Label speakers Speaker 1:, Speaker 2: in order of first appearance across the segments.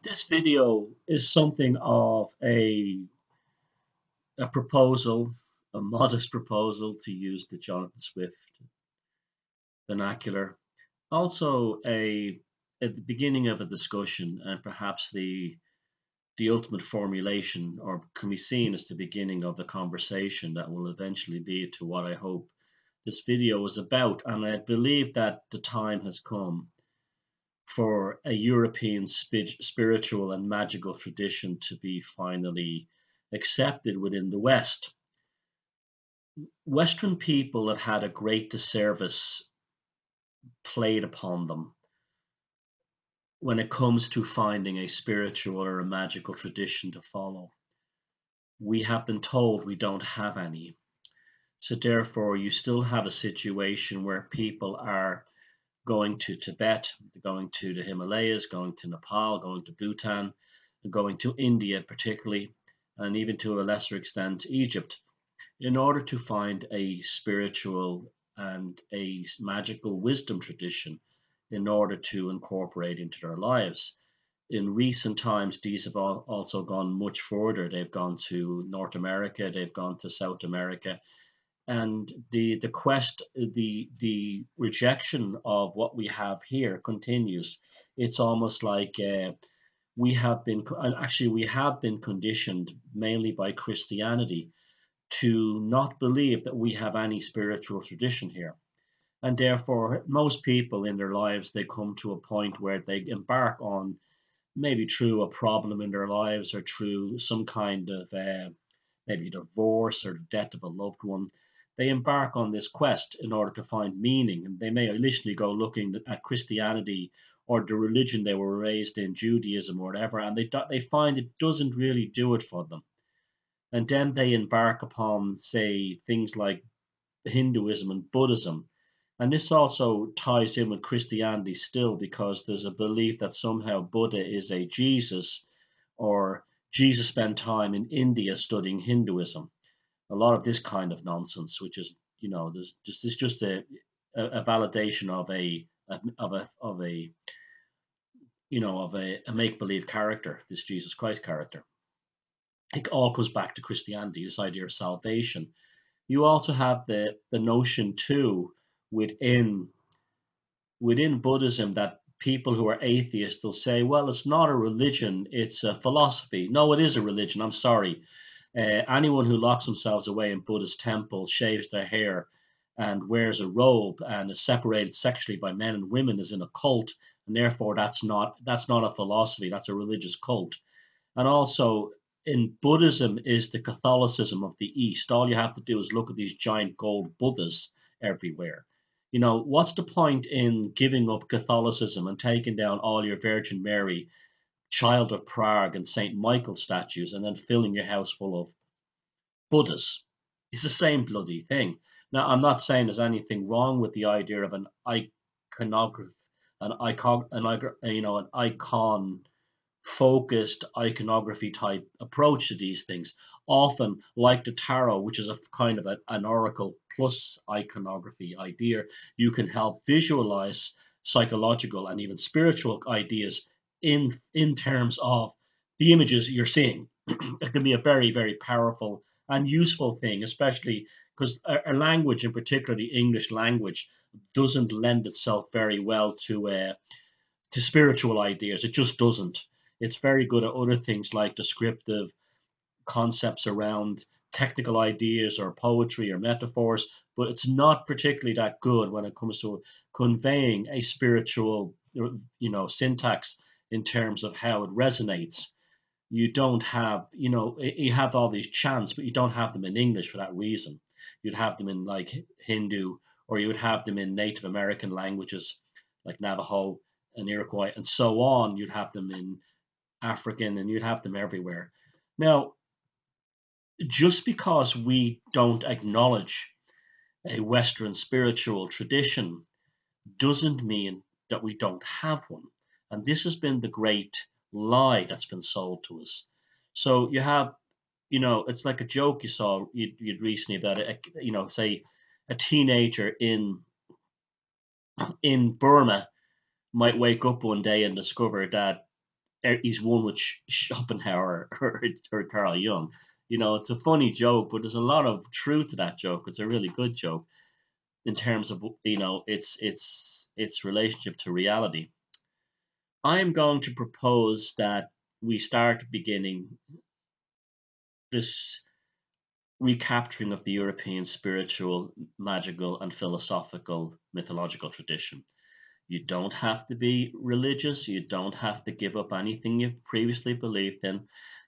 Speaker 1: This video is something of a proposal, a modest proposal to use the Jonathan Swift vernacular. Also, at the beginning of a discussion, and perhaps the ultimate formulation, or can be seen as the beginning of a conversation that will eventually lead to what I hope this video is about. And I believe that the time has come for a European spiritual and magical tradition to be finally accepted within the West. Western people have had a great disservice played upon them when it comes to finding a spiritual or a magical tradition to follow. We have been told we don't have any. So, therefore, you still have a situation where people are going to Tibet, going to the Himalayas, going to Nepal, going to Bhutan, going to India, particularly, and even to a lesser extent, Egypt, in order to find a spiritual and a magical wisdom tradition in order to incorporate into their lives. In recent times, these have also gone much further. They've gone to North America, they've gone to South America, and the quest, the rejection of what we have here continues. It's almost like we have been, and actually we have been conditioned mainly by Christianity to not believe that we have any spiritual tradition here. And therefore, most people in their lives, they come to a point where they embark on, maybe through a problem in their lives or through some kind of maybe divorce or the death of a loved one. They embark on this quest in order to find meaning. And they may initially go looking at Christianity or the religion they were raised in, Judaism or whatever, and they find it doesn't really do it for them. And then they embark upon, say, things like Hinduism and Buddhism. And this also ties in with Christianity still, because there's a belief that somehow Buddha is a Jesus, or Jesus spent time in India studying Hinduism. A lot of this kind of nonsense, which is, there's just a validation of a a make believe character, this Jesus Christ character. It all comes back to Christianity, this idea of salvation. You also have the notion too, within Buddhism, that people who are atheists will say, well, it's not a religion, it's a philosophy. No, it is a religion. I'm sorry. Anyone who locks themselves away in Buddhist temples, shaves their hair, and wears a robe and is separated sexually by men and women is in a cult, and therefore that's not a philosophy. That's a religious cult. And also, in Buddhism is the Catholicism of the East. All you have to do is look at these giant gold Buddhas everywhere. What's the point in giving up Catholicism and taking down all your Virgin Mary, Child of Prague, and St. Michael statues, and then filling your house full of Buddhas? It's the same bloody thing. Now, I'm not saying there's anything wrong with the idea of an iconograph, an icon focused iconography type approach to these things. Often, like the tarot, which is a kind of an oracle plus iconography idea, you can help visualize psychological and even spiritual ideas in terms of the images you're seeing. It can be a very, very powerful and useful thing, especially because our language, in particular the English language, doesn't lend itself very well to spiritual ideas. It just doesn't. It's very good at other things like descriptive concepts around technical ideas or poetry or metaphors, but it's not particularly that good when it comes to conveying a spiritual, syntax in terms of how it resonates. You don't have, you have all these chants, but you don't have them in English for that reason. You'd have them in like Hindu, or you would have them in Native American languages like Navajo and Iroquois and so on. You'd have them in African, and you'd have them everywhere. Now, just because we don't acknowledge a Western spiritual tradition doesn't mean that we don't have one. And this has been the great lie that's been sold to us. So you have, it's like a joke you'd recently about it. Say a teenager in Burma might wake up one day and discover that he's one with Schopenhauer or Carl Jung. It's a funny joke, but there's a lot of truth to that joke. It's a really good joke in terms of its relationship to reality. I am going to propose that we start beginning this recapturing of the European spiritual, magical, and philosophical mythological tradition. You don't have to be religious. You don't have to give up anything you've previously believed in.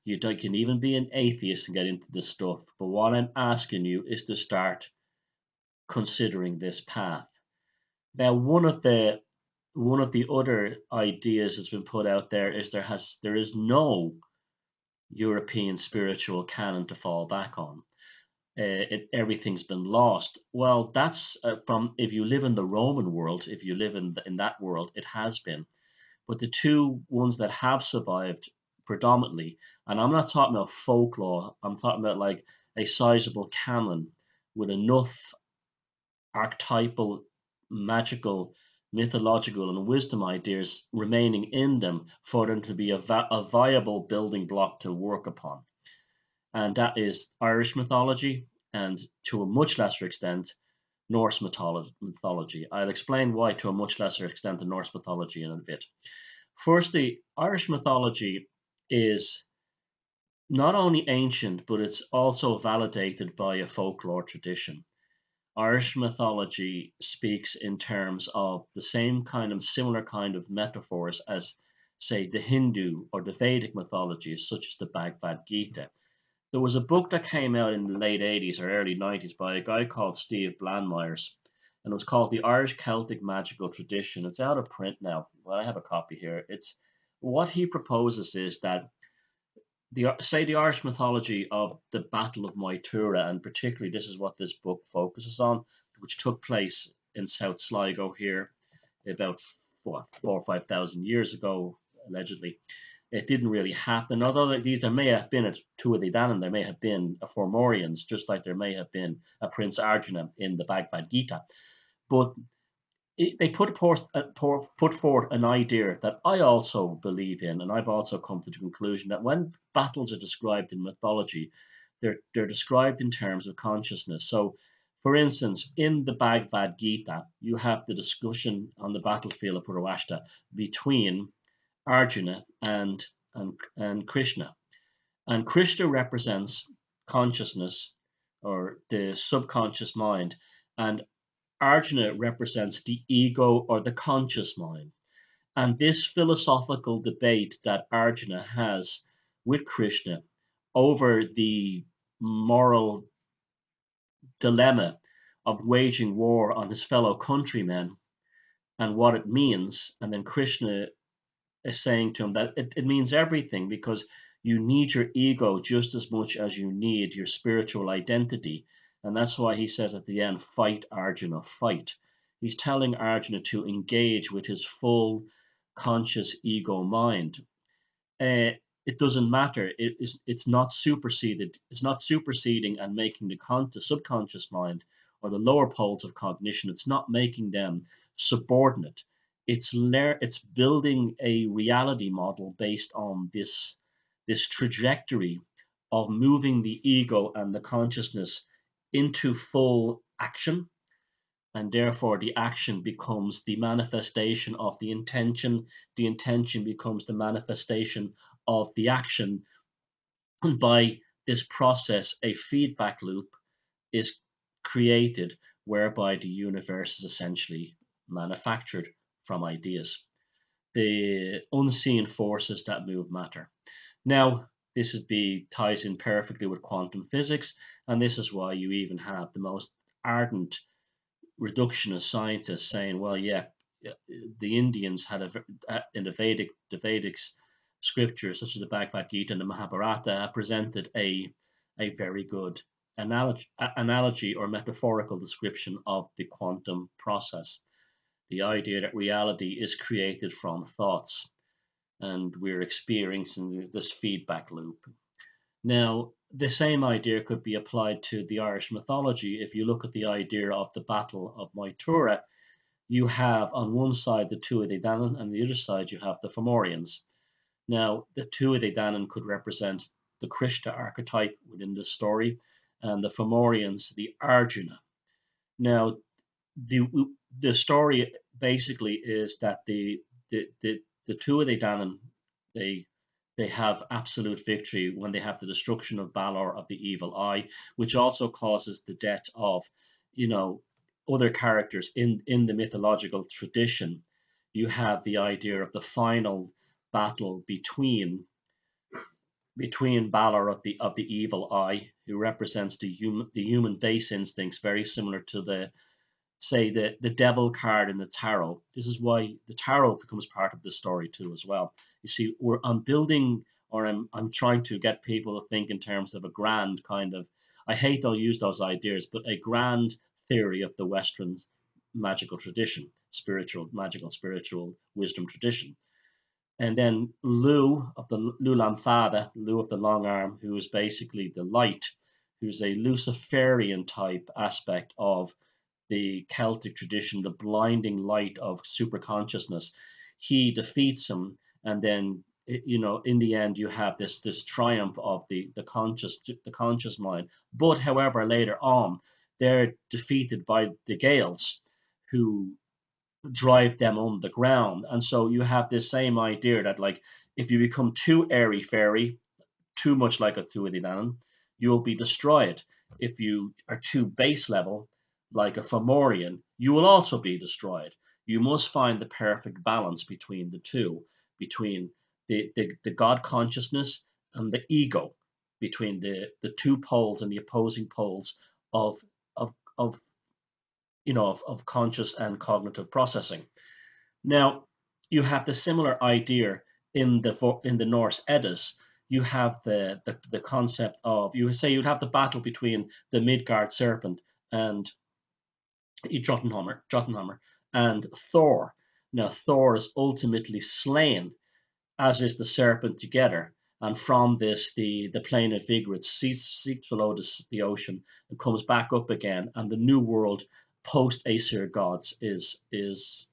Speaker 1: You can even be an atheist and get into this stuff. But what I'm asking you is to start considering this path. Now, one of the other ideas that's been put out there is there is no European spiritual canon to fall back on. Everything's been lost. Well, that's from if you live in the Roman world, if you live in that world, it has been. But the two ones that have survived predominantly, and I'm not talking about folklore, I'm talking about like a sizable canon with enough archetypal, magical, mythological, and wisdom ideas remaining in them for them to be a viable building block to work upon. And that is Irish mythology and, to a much lesser extent, Norse mythology. I'll explain why, to a much lesser extent, the Norse mythology in a bit. Firstly, Irish mythology is not only ancient, but it's also validated by a folklore tradition. Irish mythology speaks in terms of the same kind of similar kind of metaphors as, say, the Hindu or the Vedic mythologies, such as the Bhagavad Gita. There was a book that came out in the late 80s or early 90s by a guy called Steve Blandmeyers, and it was called The Irish Celtic Magical Tradition. It's out of print now. Well, I have a copy here. It's what he proposes is that the Irish mythology of the Battle of Moytura, and particularly this is what this book focuses on, which took place in South Sligo here about 4 or 5 thousand years ago, allegedly. It didn't really happen. Although there may have been a Tuatha Dé Danann, there may have been a Fomorians, just like there may have been a Prince Arjuna in the Bhagavad Gita. But they put forth an idea that I also believe in, and I've also come to the conclusion that when battles are described in mythology, they're described in terms of consciousness. So, for instance, in the Bhagavad Gita, you have the discussion on the battlefield of Purvashta between Arjuna and Krishna, and Krishna represents consciousness or the subconscious mind, and Arjuna represents the ego or the conscious mind. And this philosophical debate that Arjuna has with Krishna over the moral dilemma of waging war on his fellow countrymen and what it means. And then Krishna is saying to him that it means everything, because you need your ego just as much as you need your spiritual identity. And that's why he says at the end, fight, Arjuna, fight. He's telling Arjuna to engage with his full conscious ego mind. It doesn't matter. It's not superseded. It's not superseding and making the subconscious mind or the lower poles of cognition. It's not making them subordinate. It's building a reality model based on this trajectory of moving the ego and the consciousness into full action, and therefore the action becomes the manifestation of the intention becomes the manifestation of the action, and by this process a feedback loop is created whereby the universe is essentially manufactured from ideas, the unseen forces that move matter. Now, ties in perfectly with quantum physics, and this is why you even have the most ardent reductionist scientists saying, well, yeah, the Indians had in the Vedic scriptures, such as the Bhagavad Gita and the Mahabharata, presented a very good analogy or metaphorical description of the quantum process. The idea that reality is created from thoughts, and we're experiencing this feedback loop. Now, the same idea could be applied to the Irish mythology. If you look at the idea of the Battle of Moytura, you have on one side the Tuatha Dé Danann, and on the other side you have the Fomorians. Now, the Tuatha Danann could represent the Krishna archetype within the story, and the Fomorians the Arjuna. Now, the the story basically is that the Tuatha Danann, they they have absolute victory when they have the destruction of Balor of the evil eye, which also causes the death of, you know, other characters in the mythological tradition. You have the idea of the final battle between Balor of the evil eye, who represents the human base instincts, very similar to the, say, the devil card in the tarot. This is why the tarot becomes part of the story too as well. You see, I'm building, or I'm trying to get people to think in terms of a grand kind of, I hate to use those ideas, but a grand theory of the Western magical tradition, spiritual wisdom tradition. And then Lu of the Lulamfada, Lu of the long arm, who is basically the light, who's a Luciferian type aspect of the Celtic tradition, the blinding light of superconsciousness. He defeats him, and then, in the end, you have this triumph of the conscious mind. But however, later on, they're defeated by the Gaels, who drive them on the ground. And so you have this same idea that, like, if you become too airy fairy, too much like a Tuatha, you'll be destroyed. If you are too base level, like a Fomorian, you will also be destroyed. You must find the perfect balance between the two, between the God consciousness and the ego, between the two poles and the opposing poles of of of conscious and cognitive processing. Now, you have the similar idea in the Norse Eddas. You have the concept of, you say you'd have the battle between the Midgard serpent and Jotunhammer and Thor. Now, Thor is ultimately slain, as is the serpent together. And from this, the plane of Vigrid seeps below the ocean and comes back up again, and the new world post Aesir gods is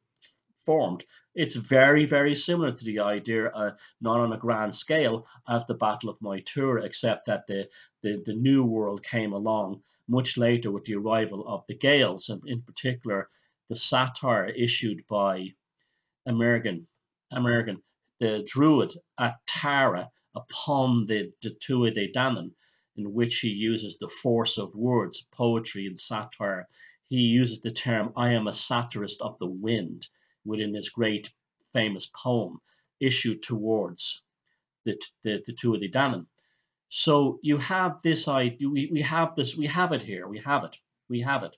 Speaker 1: formed. It's very, very similar to the idea, not on a grand scale, of the Battle of Moytura, except that the new world came along much later with the arrival of the Gaels, and in particular, the satire issued by American, American, the Druid at Tara upon the Tuatha Danann, in which he uses the force of words, poetry, and satire. He uses the term "I am a satirist of the wind" within his great famous poem issued towards the Tuatha Danann. So you have this idea. We have this. We have it here. We have it. We have it.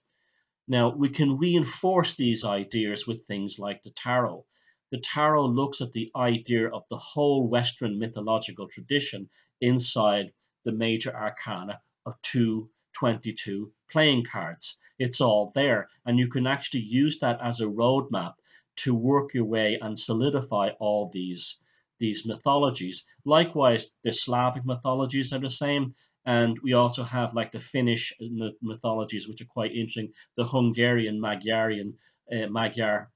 Speaker 1: Now, we can reinforce these ideas with things like the tarot. The tarot looks at the idea of the whole Western mythological tradition inside the major arcana of 222 playing cards. It's all there, and you can actually use that as a roadmap to work your way and solidify all these mythologies. Likewise, the Slavic mythologies are the same, and we also have like the Finnish mythologies, which are quite interesting, the Hungarian, Magyar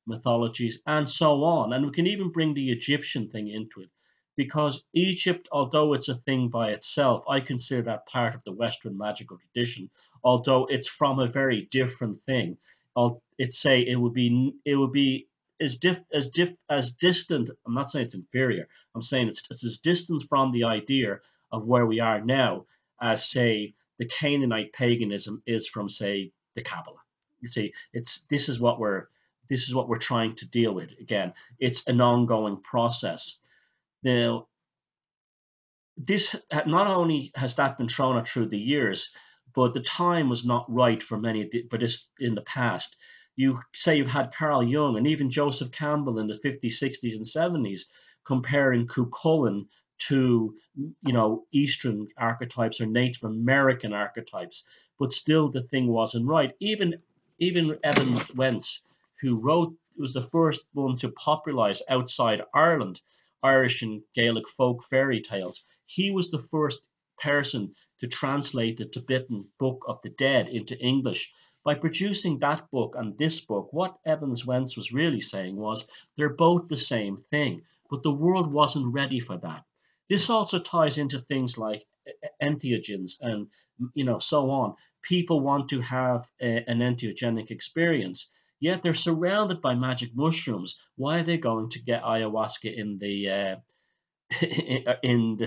Speaker 1: mythologies, and so on. And we can even bring the Egyptian thing into it, because Egypt, although it's a thing by itself, I consider that part of the Western magical tradition, although it's from a very different thing. It's say it would be as distant. I'm not saying it's inferior. I'm saying it's as distant from the idea of where we are now as, say, the Canaanite paganism is from, say, the Kabbalah. You see, it's this is what we're trying to deal with. Again, it's an ongoing process. Now, this not only has that been thrown out through the years, but the time was not right for many for this in the past. You say you've had Carl Jung and even Joseph Campbell in the 50s, 60s, and 70s comparing Cuchulainn to, Eastern archetypes or Native American archetypes, but still the thing wasn't right. Even Evan Wentz, who was the first one to popularize outside Ireland Irish and Gaelic folk fairy tales. He was the first person to translate the Tibetan Book of the Dead into English. By producing that book and this book, what Evans Wentz was really saying was they're both the same thing. but the world wasn't ready for that. This also ties into things like entheogens and so on. People want to have an entheogenic experience, yet they're surrounded by magic mushrooms. Why are they going to get ayahuasca in the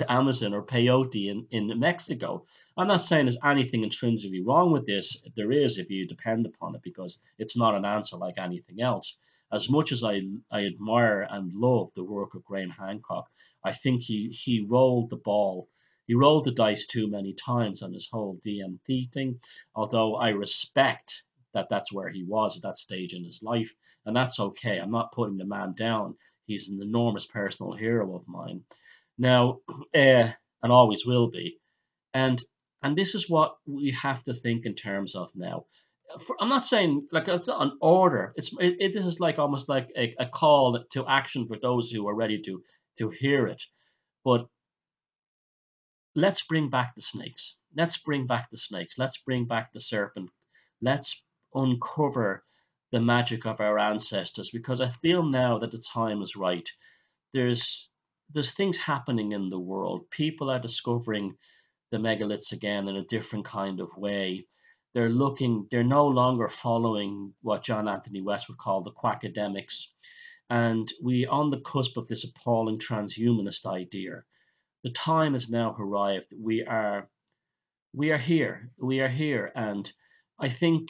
Speaker 1: Amazon or peyote in Mexico? I'm not saying there's anything intrinsically wrong with this. There is if you depend upon it, because it's not an answer like anything else. As much as I admire and love the work of Graham Hancock, I think he rolled the ball. He rolled the dice too many times on his whole DMT thing. Although I respect that that's where he was at that stage in his life, and that's okay. I'm not putting the man down. He's an enormous personal hero of mine now, and always will be. And and this is what we have to think in terms of now. I'm not saying like it's an order. This is like almost like a call to action for those who are ready to hear it. But let's bring back the snakes. Let's bring back the snakes. Let's bring back the serpent. Let's uncover the magic of our ancestors, because I feel now that the time is right. there's there's things happening in the world. People are discovering the megaliths again in a different kind of way. They're no longer following what John Anthony West would call the quackademics. And we on the cusp of this appalling transhumanist idea. The time has now arrived. We are here. We are here. And I think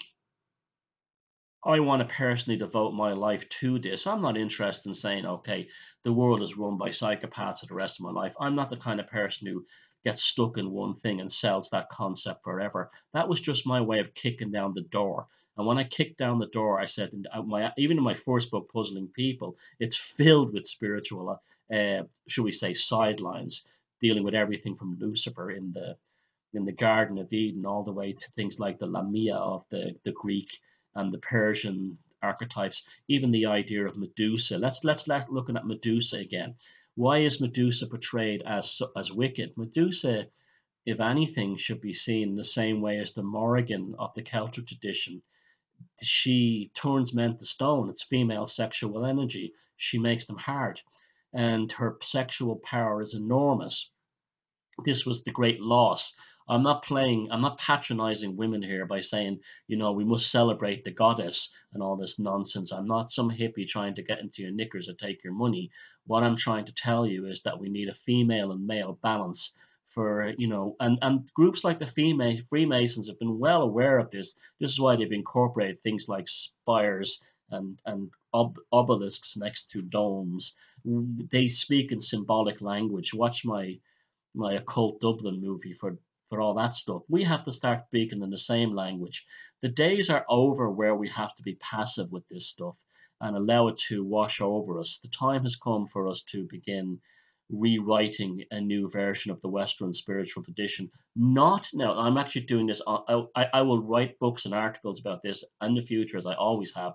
Speaker 1: I want to personally devote my life to this. I'm not interested in saying, okay, the world is run by psychopaths for the rest of my life. I'm not the kind of person who gets stuck in one thing and sells that concept forever. That was just my way of kicking down the door. And when I kicked down the door, I said, even in my first book, Puzzling People, it's filled with spiritual, should we say, sidelines, dealing with everything from Lucifer in the Garden of Eden, all the way to things like the Lamia of the Greek and the Persian archetypes, even the idea of Medusa. Let's looking at Medusa again. Why is Medusa portrayed as wicked? Medusa, if anything, should be seen in the same way as the Morrigan of the Celtic tradition. She turns men to stone. It's female sexual energy. She makes them hard, and her sexual power is enormous. This was the great loss. I'm not patronizing women here by saying, we must celebrate the goddess and all this nonsense. I'm not some hippie trying to get into your knickers or take your money. What I'm trying to tell you is that we need a female and male balance for, and groups like the Freemasons have been well aware of this. This is why they've incorporated things like spires and obelisks next to domes. They speak in symbolic language. Watch my occult Dublin movie for all that stuff. We have to start speaking in the same language. The days are over where we have to be passive with this stuff and allow it to wash over us. The time has come for us to begin rewriting a new version of the Western spiritual tradition. Not now, I'm actually doing this. I will write books and articles about this in the future, as I always have.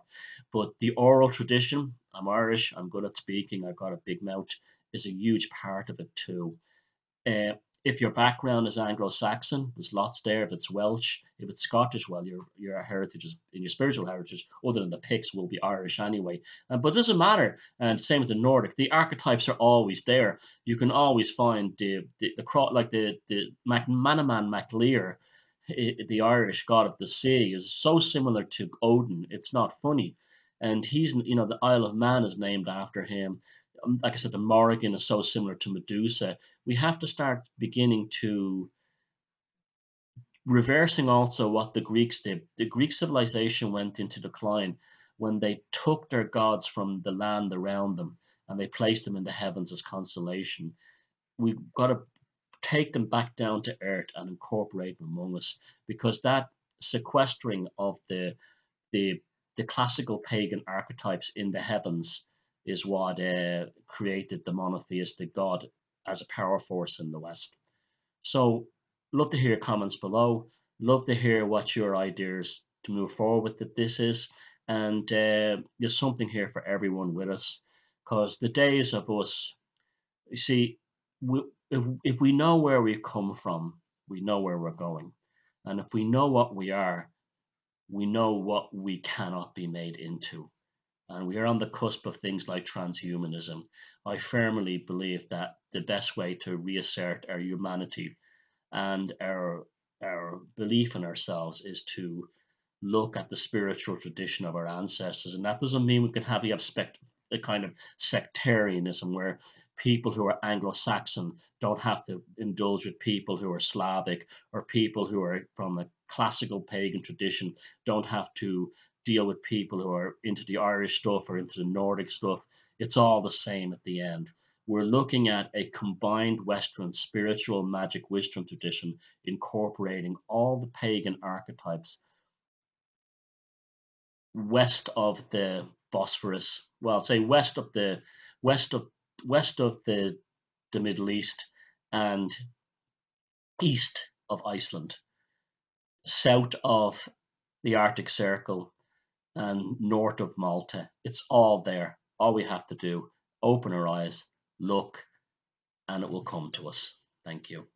Speaker 1: But the oral tradition, I'm Irish, I'm good at speaking, I've got a big mouth, is a huge part of it too. uh, if your background is Anglo-Saxon, there's lots there. If it's Welsh, if it's Scottish, well, your heritage is in your spiritual heritage, other than the Picts, will be Irish anyway. But it doesn't matter. And same with the Nordic. The archetypes are always there. You can always find like the Manaman MacLear, the Irish god of the sea, is so similar to Odin. It's not funny. And the Isle of Man is named after him. Like I said, the Morrigan is so similar to Medusa. We have to start beginning to reversing also what the Greeks did. The Greek civilization went into decline when they took their gods from the land around them and they placed them in the heavens as constellation. We've got to take them back down to earth and incorporate them among us, because that sequestering of the the classical pagan archetypes in the heavens is what created the monotheistic God as a power force in the West. So, love to hear your comments below. Love to hear what your ideas to move forward with this is, and there's something here for everyone with us, because the days of us, you see, if we know where we've come from, we know where we're going, and if we know what we are, we know what we cannot be made into. and we are on the cusp of things like transhumanism. I firmly believe that the best way to reassert our humanity and our belief in ourselves is to look at the spiritual tradition of our ancestors, and that doesn't mean we have a kind of sectarianism where people who are Anglo-Saxon don't have to indulge with people who are Slavic, or people who are from a classical pagan tradition don't have to deal with people who are into the Irish stuff or into the Nordic stuff. It's all the same at the end. We're looking at a combined Western spiritual magic wisdom tradition incorporating all the pagan archetypes west of the Bosphorus. Well, say west of west of the Middle East and east of Iceland, south of the Arctic Circle and north of Malta. It's all there. All we have to do, open our eyes, look, and it will come to us. Thank you.